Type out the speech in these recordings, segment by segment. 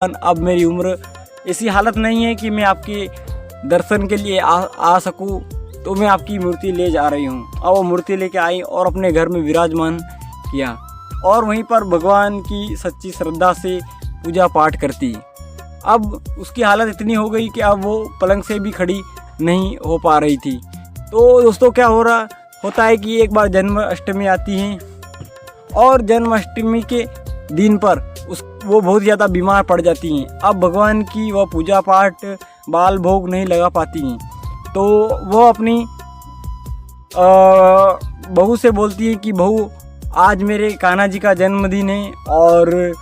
अब मेरी उम्र ऐसी हालत नहीं है कि मैं आपके दर्शन के लिए आ सकूं, तो मैं आपकी मूर्ति ले जा रही हूं। अब वो मूर्ति लेके आई और अपने घर में विराजमान किया और वहीं पर भगवान की सच्ची श्रद्धा से पूजा पाठ करती। अब उसकी हालत इतनी हो गई कि अब वो पलंग से भी खड़ी नहीं हो पा रही थी। तो दोस्तों क्या होता है कि एक बार जन्माष्टमी आती है और जन्माष्टमी के दिन पर वो बहुत ज़्यादा बीमार पड़ जाती हैं। अब भगवान की वह पूजा पाठ बाल भोग नहीं लगा पाती हैं, तो वो अपनी बहू से बोलती है कि बहू, आज मेरे कान्हा जी का जन्मदिन है और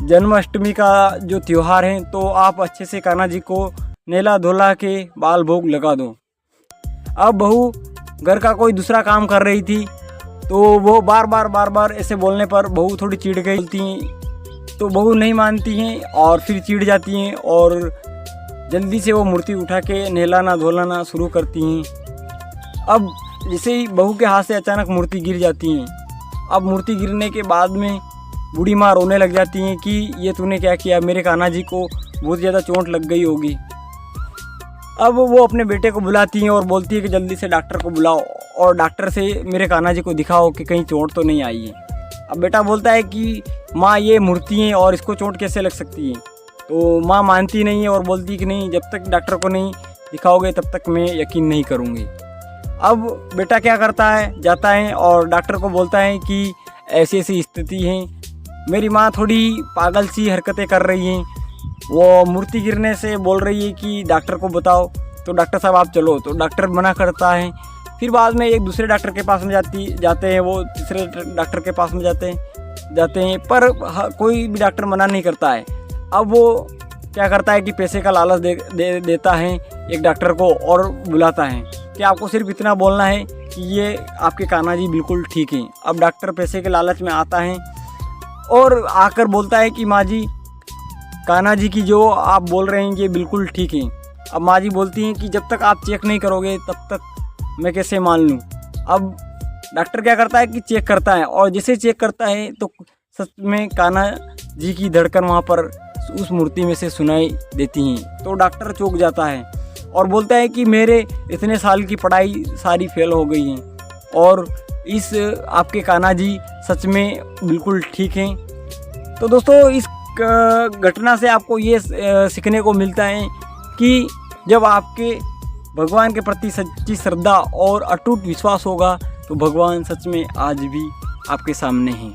जन्माष्टमी का जो त्यौहार है, तो आप अच्छे से कान्हा जी को नेला धोला के बाल भोग लगा दो। अब बहू घर का कोई दूसरा काम कर रही थी, तो वो बार बार ऐसे बोलने पर बहू थोड़ी चिढ़ गई बोलती हैं, तो बहू नहीं मानती हैं और फिर चिढ़ जाती हैं और जल्दी से वो मूर्ति उठा के नहलाना धोलाना शुरू करती हैं। अब जैसे ही बहू के हाथ से अचानक मूर्ति गिर जाती हैं। अब मूर्ति गिरने के बाद में बूढ़ी माँ रोने लग जाती हैं कि ये तूने क्या किया, मेरे कान्हा जी को बहुत ज़्यादा चोट लग गई होगी। अब वो अपने बेटे को बुलाती हैं और बोलती है कि जल्दी से डॉक्टर को बुलाओ और डॉक्टर से मेरे कान्हा जी को दिखाओ कि कहीं चोट तो नहीं आई है। अब बेटा बोलता है कि माँ, ये मूर्ति है और इसको चोट कैसे लग सकती है। तो माँ मानती नहीं है और बोलती है कि नहीं, जब तक डॉक्टर को नहीं दिखाओगे तब तक मैं यकीन नहीं करूँगी। अब बेटा क्या करता है, जाता है और डॉक्टर को बोलता है कि ऐसी ऐसी स्थिति है, मेरी माँ थोड़ी पागल सी हरकतें कर रही हैं, वो मूर्ति गिरने से बोल रही है कि डॉक्टर को बताओ। तो डॉक्टर साहब आप चलो, तो डॉक्टर मना करता है। फिर बाद में एक दूसरे डॉक्टर के पास में जाते हैं, वो तीसरे डॉक्टर के पास में जाते हैं पर कोई भी डॉक्टर मना नहीं करता है। अब वो क्या करता है कि पैसे का लालच देता है एक डॉक्टर को और बुलाता है कि आपको सिर्फ इतना बोलना है कि ये आपके कान्हा जी बिल्कुल ठीक हैं। अब डॉक्टर पैसे के लालच में आता है और आकर बोलता है कि माँ जी, कान्हा जी की जो आप बोल रहे हैं ये बिल्कुल ठीक है। अब माँ जी बोलती हैं कि जब तक आप चेक नहीं करोगे तब तक मैं कैसे मान लूँ। अब डॉक्टर क्या करता है कि चेक करता है और जैसे चेक करता है तो सच में कान्हा जी की धड़कन वहाँ पर उस मूर्ति में से सुनाई देती हैं। तो डॉक्टर चौंक जाता है और बोलता है कि मेरे इतने साल की पढ़ाई सारी फेल हो गई हैं और इस आपके कान्हा जी सच में बिल्कुल ठीक हैं। तो दोस्तों इस घटना से आपको ये सीखने को मिलता है कि जब आपके भगवान के प्रति सच्ची श्रद्धा और अटूट विश्वास होगा तो भगवान सच में आज भी आपके सामने हैं।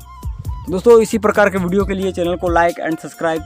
दोस्तों इसी प्रकार के वीडियो के लिए चैनल को लाइक एंड सब्सक्राइब